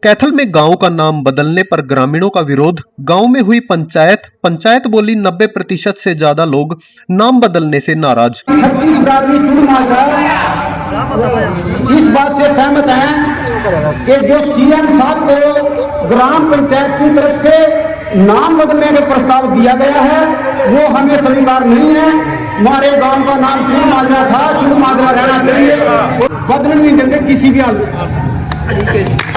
कैथल में गांव का नाम बदलने पर ग्रामीणों का विरोध। गांव में हुई पंचायत बोली 90% से ज्यादा लोग नाम बदलने से नाराज। छत्तीसगढ़ इस बात से सहमत हैं कि जो सीएम साहब को ग्राम पंचायत की तरफ से नाम बदलने का प्रस्ताव दिया गया है वो हमें स्वीकार नहीं है। हमारे गांव का नाम चूड़ माजरा था, चूड़ माजरा रहना चाहिए, बदल नहीं देंगे किसी भी हालत।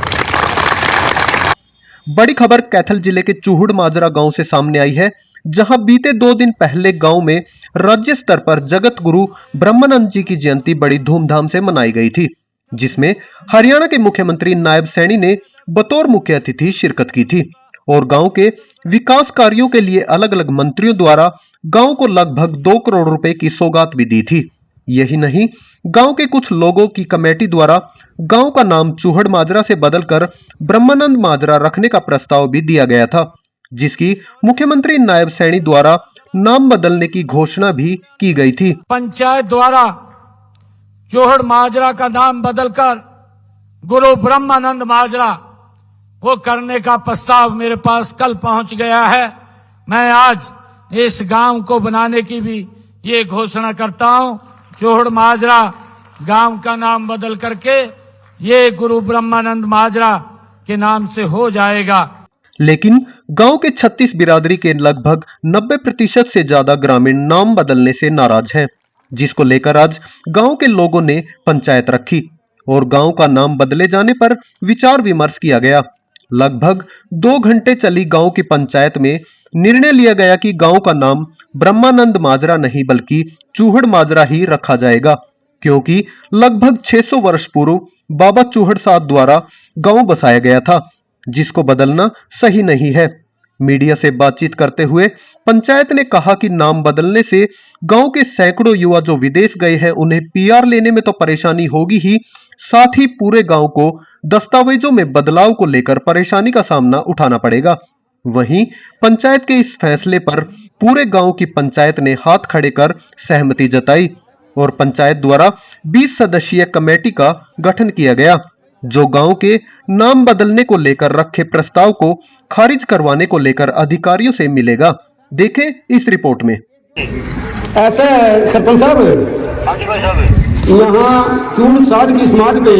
बड़ी खबर कैथल जिले के चूहड़ माजरा गांव से सामने आई है, जहां बीते 2 दिन पहले गांव में राज्य स्तर पर जगत गुरु ब्रह्मानंद जी की जयंती बड़ी धूमधाम से मनाई गई थी, जिसमें हरियाणा के मुख्यमंत्री नायब सैनी ने बतौर मुख्य अतिथि शिरकत की थी और गांव के विकास कार्यों के लिए अलग अलग मंत्रियों द्वारा गांव को लगभग 2 करोड़ रुपए की सौगात भी दी थी। यही नहीं, गांव के कुछ लोगों की कमेटी द्वारा गांव का नाम चूहड़ माजरा से बदलकर ब्रह्मानंद माजरा रखने का प्रस्ताव भी दिया गया था, जिसकी मुख्यमंत्री नायब सैनी द्वारा नाम बदलने की घोषणा भी की गई थी। पंचायत द्वारा चूहड़ माजरा का नाम बदलकर गुरु ब्रह्मानंद माजरा वो करने का प्रस्ताव मेरे पास कल पहुंच गया है। मैं आज इस गांव को बनाने की भी ये घोषणा करता हूं। चूहड़ माजरा गांव का नाम बदल करके ये गुरु ब्रह्मानंद माजरा के नाम से हो जाएगा। लेकिन गांव के 36 बिरादरी के लगभग 90% से ज्यादा ग्रामीण नाम बदलने से नाराज हैं, जिसको लेकर आज गांव के लोगों ने पंचायत रखी और गांव का नाम बदले जाने पर विचार विमर्श किया गया। लगभग 2 घंटे चली गांव की पंचायत में निर्णय लिया गया कि गांव का नाम ब्रह्मानंद माजरा नहीं बल्कि चूहड़ माजरा ही रखा जाएगा, क्योंकि लगभग 600 वर्ष पूर्व बाबा चूहड़ साहब द्वारा गांव बसाया गया था, जिसको बदलना सही नहीं है। मीडिया से बातचीत करते हुए पंचायत ने कहा कि नाम बदलने से गांव के सैकड़ों युवा जो विदेश गए हैं उन्हें पीआर लेने में तो परेशानी होगी ही, साथ ही पूरे गांव को दस्तावेजों में बदलाव को लेकर परेशानी का सामना उठाना पड़ेगा। वहीं पंचायत के इस फैसले पर पूरे गांव की पंचायत ने हाथ खड़े कर सहमति जताई और पंचायत द्वारा 20 सदस्यीय कमेटी का गठन किया गया, जो गांव के नाम बदलने को लेकर रखे प्रस्ताव को खारिज करवाने को लेकर अधिकारियों से मिलेगा। देखें इस रिपोर्ट में। ऐसा सरपंच साहब, यहाँ चूड़ सादगी समाज पे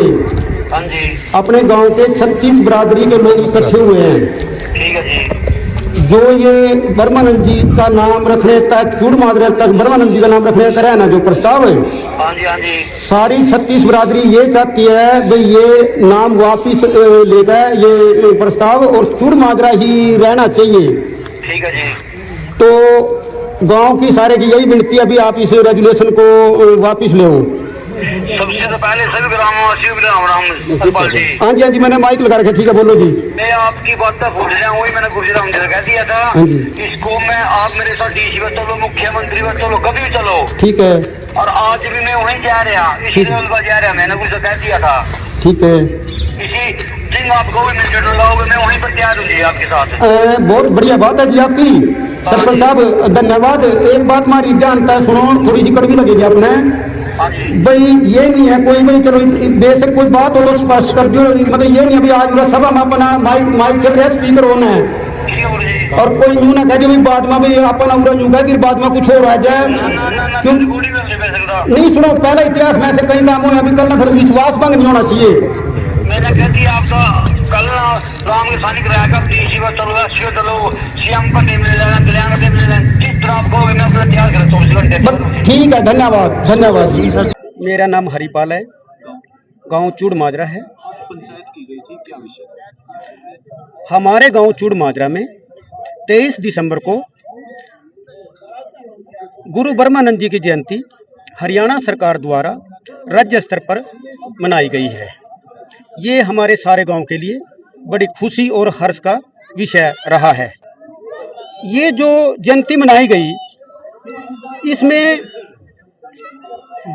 अपने गांव के 36 बिरादरी के लोग इकट्ठे हुए हैं। ठीक है जी। जो ये ब्रह्मानंद जी का नाम रखने तक चूड़ माजरा तक ब्रह्मानंद जी का नाम रखने का है ना जो प्रस्ताव है, हाँ जी, सारी 36 बिरादरी ये चाहती है भाई ये नाम वापिस लेगा ये प्रस्ताव और चूड़ माजरा ही रहना चाहिए। ठीक है जी। तो गांव की सारे की यही विनती है अभी आप इस रेजुलेशन को वापिस ले। सबसे तो पहले सभी ग्रामवासियों हाँ जी, हाँ जी, मैंने माइक लगा रखा। ठीक है, बोलो जी। मैं आपकी बात तक भूल रहा हूँ, वही मैंने गुरुजी जी से कह दिया था। हाँ जी। इसको मैं आप मेरे साथ डीसी में चलो, मुख्यमंत्री में चलो, कभी भी चलो। ठीक है। और आज भी मैं वहीं जा रहा, इसी जा रहा, मैंने कुछ कह दिया था। ठीक है। इसी दिन आपको लगाओगे, मैं वहीं पर तैयार हूँ जी आपके साथ। बहुत बढ़िया बात है जी आपकी सरपंच साहब, धन्यवाद। एक बात हमारी जानता है, सुनो, थोड़ी सी कड़वी लगेगी आपने भाई, ये नहीं है कोई भाई चलो बेशक कोई बात हो तो स्पष्ट कर दो, मतलब ये नहीं अभी आज सभा में अपना माइक चल रहा है, स्पीकर होना है और कोई यूं ना कहे बाद में भाई अपना उरा यूं कहे बाद में कुछ और आ जाए। क्यों नहीं, सुनो, पहला इतिहास में से कई नाम हुए, अभी कल ना फिर विश्वास भंग नहीं होना चाहिए। मैंने कह दिया आपका कल राम के सानी कराया का डीसी पर चलो, एसपी चलो, सीएम पर नहीं मिलेगा, कल्याण पर मिलेगा, किस तरह आपको मैं अपना तैयार करा 24 घंटे। ठीक है, धन्यवाद धन्यवाद जी सर। मेरा नाम हरिपाल है, गांव चूड़ माजरा है। पंचायत की गई थी, क्या विषय? हमारे गांव चूड़ माजरा में 23 दिसंबर को गुरु ब्रह्मानंद जी की जयंती हरियाणा सरकार द्वारा राज्य स्तर पर मनाई गई है। ये हमारे सारे गांव के लिए बड़ी खुशी और हर्ष का विषय रहा है। ये जो जयंती मनाई गई, इसमें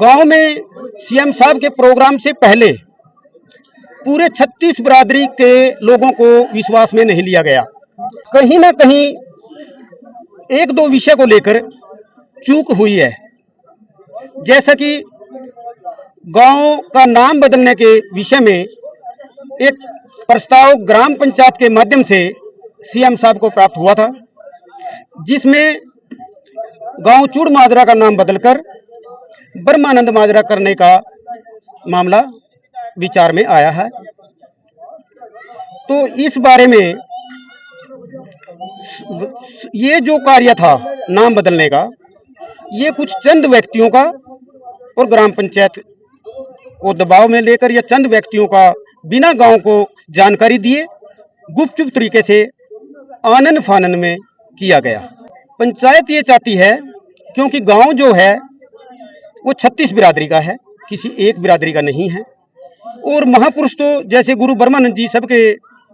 गांव में सीएम साहब के प्रोग्राम से पहले पूरे 36 बिरादरी के लोगों को विश्वास में नहीं लिया गया। कहीं ना कहीं 1-2 विषय को लेकर चूक हुई है, जैसा कि गांव का नाम बदलने के विषय में एक प्रस्ताव ग्राम पंचायत के माध्यम से सीएम साहब को प्राप्त हुआ था, जिसमें गांव चूड़ माजरा का नाम बदलकर ब्रह्मानंद माजरा करने का मामला विचार में आया है। तो इस बारे में ये जो कार्य था नाम बदलने का, ये कुछ चंद व्यक्तियों का और ग्राम पंचायत को दबाव में लेकर या चंद व्यक्तियों का बिना गांव को जानकारी दिए गुपचुप तरीके से आनन फानन में किया गया। पंचायत ये चाहती है, क्योंकि गांव जो है वो 36 बिरादरी का है, किसी एक बिरादरी का नहीं है। और महापुरुष तो जैसे गुरु ब्रह्मानंद जी सबके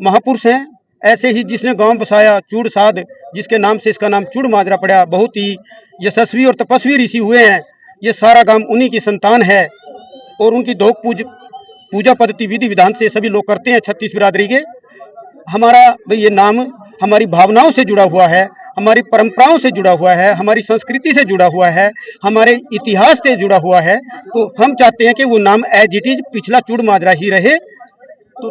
महापुरुष हैं, ऐसे ही जिसने गांव बसाया चूड़ साध, जिसके नाम से इसका नाम चूड़ माजरा पड़ा, बहुत ही यशस्वी और तपस्वी ऋषि हुए हैं। ये सारा गांव उन्हीं की संतान है और उनकी धोक पूजा पद्धति विधि विधान से सभी लोग करते हैं 36 बिरादरी के। हमारा भाई ये नाम हमारी भावनाओं से जुड़ा हुआ है, हमारी परंपराओं से जुड़ा हुआ है, हमारी संस्कृति से जुड़ा हुआ है, हमारे इतिहास से जुड़ा हुआ है। तो हम चाहते हैं कि वो नाम एज इट इज पिछला चूड़ माजरा ही रहे। तो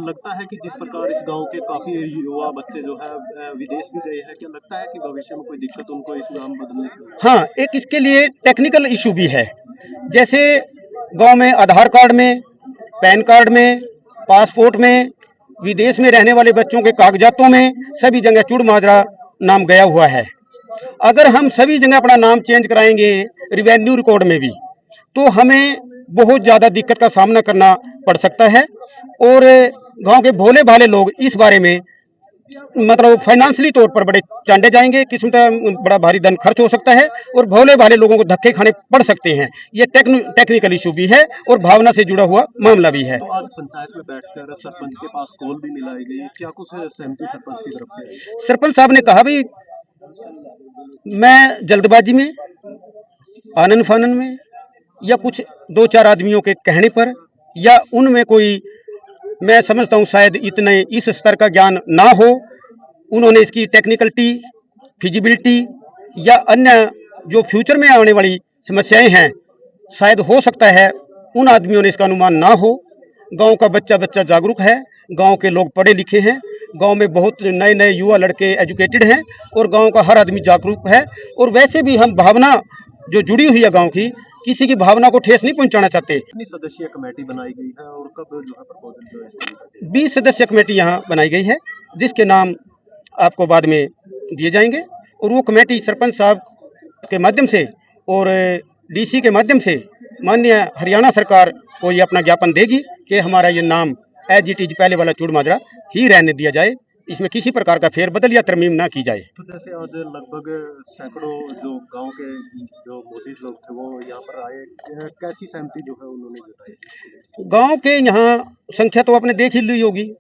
लगता है कि जिस प्रकार इस गांव के काफी युवा बच्चे जो है विदेश भी गए हैं, क्या लगता है कि भविष्य में कोई दिक्कत उनको इस नाम बदलने से? हाँ, एक इसके लिए टेक्निकल इशू भी है। जैसे गांव में आधार कार्ड में, पैन कार्ड में, पासपोर्ट में, विदेश में रहने वाले बच्चों के कागजातों में सभी जगह चूड़ माजरा नाम गया हुआ है। अगर हम सभी जगह अपना नाम चेंज कराएंगे रिवेन्यू रिकॉर्ड में भी, तो हमें बहुत ज़्यादा दिक्कत का सामना करना पड़ सकता है। और गांव के भोले भाले लोग इस बारे में मतलब फाइनेंशियली तौर पर बड़े चांडे जाएंगे, किस्म का बड़ा भारी धन खर्च हो सकता है और भोले भाले लोगों को धक्के खाने पड़ सकते हैं। ये टेक्निकल इशू भी है और भावना से जुड़ा हुआ मामला भी है। तो आज पंचायत में बैठकर सरपंच के पास कॉल भी मिलाई गई, क्या कुछ सहमति सरपंच की तरफ से? सरपंच साहब ने कहा भाई मैं जल्दबाजी में, आनन फानन में या कुछ 2-4 आदमियों के कहने पर या उनमें कोई, मैं समझता हूं शायद इतने इस स्तर का ज्ञान ना हो, उन्होंने इसकी टेक्निकलिटी, फिजिबिलिटी या अन्य जो फ्यूचर में आने वाली समस्याएं हैं, शायद हो सकता है उन आदमियों ने इसका अनुमान ना हो। गांव का बच्चा जागरूक है, गांव के लोग पढ़े लिखे हैं, गांव में बहुत नए नए युवा लड़के एजुकेटेड हैं और गांव का हर आदमी जागरूक है। और वैसे भी हम भावना जो जुड़ी हुई है गांव की, किसी की भावना को ठेस नहीं पहुंचाना चाहते। कितनी सदस्यीय कमेटी बनाई गई है और कब जो है प्रपोजल जो है? 20 सदस्य कमेटी यहाँ बनाई गई है, जिसके नाम आपको बाद में दिए जाएंगे। और वो कमेटी सरपंच साहब के माध्यम से और डीसी के माध्यम से माननीय हरियाणा सरकार को ये अपना ज्ञापन देगी कि हमारा ये नाम एज इट इज पहले वाला चूड़ माजरा ही रहने दिया जाए, इसमें किसी प्रकार का फेरबदल या तरमीम ना की जाए। तो जैसे आज लगभग सैकड़ों जो गांव के जो मोदी लोग थे वो यहाँ पर आए, कैसी सहमति जो है उन्होंने जताई? गांव के यहाँ संख्या तो आपने देख ही ली होगी,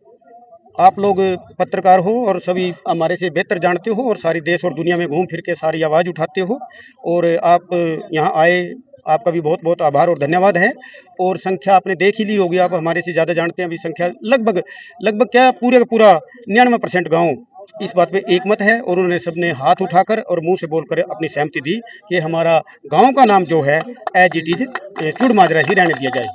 आप लोग पत्रकार हो और सभी हमारे से बेहतर जानते हो और सारी देश और दुनिया में घूम फिर के सारी आवाज़ उठाते हो और आप यहाँ आए, आपका भी बहुत बहुत आभार और धन्यवाद है। और संख्या आपने देख ही ली होगी, आप हमारे से ज़्यादा जानते हैं। अभी संख्या लगभग क्या पूरे का पूरा 99% गाँव इस बात पे एकमत है और उन्होंने सबने हाथ उठाकर और मुंह से बोलकर अपनी सहमति दी कि हमारा गांव का नाम जो है एज इट इज चूड़ माजरा ही रहने दिया जाए।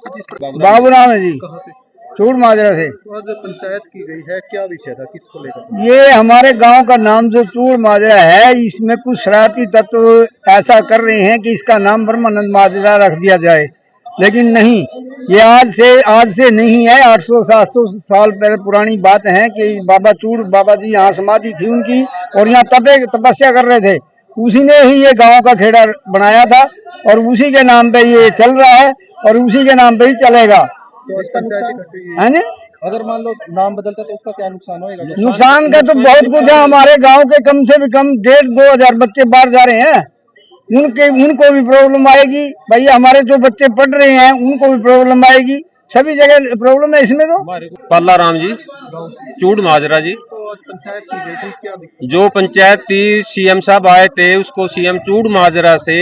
बाबूराम है जी, कहाँ से? चूड़ माजरा से। तो आज पंचायत की गई है, क्या विषय था, किसको लेकर? ये हमारे गांव का नाम जो चूड़ माजरा है, इसमें कुछ शरारती तत्व ऐसा कर रहे हैं कि इसका नाम ब्रह्मानंद माजरा रख दिया जाए, लेकिन नहीं, ये आज से नहीं है, 800-700 साल पहले पुरानी बात है कि बाबा जी यहाँ समाधि थी उनकी और यहाँ तपस्या कर रहे थे, उसी ने ही ये गांव का खेड़ा बनाया था और उसी के नाम पे ये चल रहा है और उसी के नाम पे ही चलेगा। तो आज पंचायत इकट्ठी हुई है। है ना? अगर मान लो नाम बदलता तो उसका क्या नुकसान होगा? नुकसान का तो बहुत कुछ है। हमारे गांव के कम से भी कम 1,500-2 हजार बच्चे बाहर जा रहे हैं, उनको भी प्रॉब्लम आएगी। भैया हमारे जो बच्चे पढ़ रहे हैं उनको भी प्रॉब्लम आएगी, सभी जगह प्रॉब्लम है इसमें। तो पल्ला राम जी, चूड़ माजरा जी। तो आज पंचायत की गई थी, क्या दिक्कत? जो पंचायत थी, सीएम साहब आए थे, उसको सीएम चूड़ माजरा से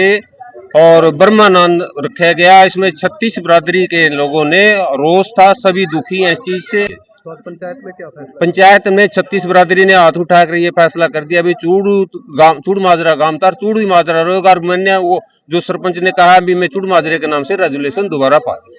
और ब्रह्मानंद रखा गया। इसमें 36 बिरादरी के लोगों ने रोष था, सभी दुखी हैं इस चीज से। तो आज पंचायत में क्या फैसला? पंचायत में 36 बिरादरी ने हाथ उठाकर ये फैसला कर दिया, अभी चूड़ माजरा गामतार चूड़ ही माजरा रहेगा। और मैंने वो जो सरपंच ने कहा अभी मैं चूड़ माजरे के नाम से रेजुलेशन दोबारा पा दी।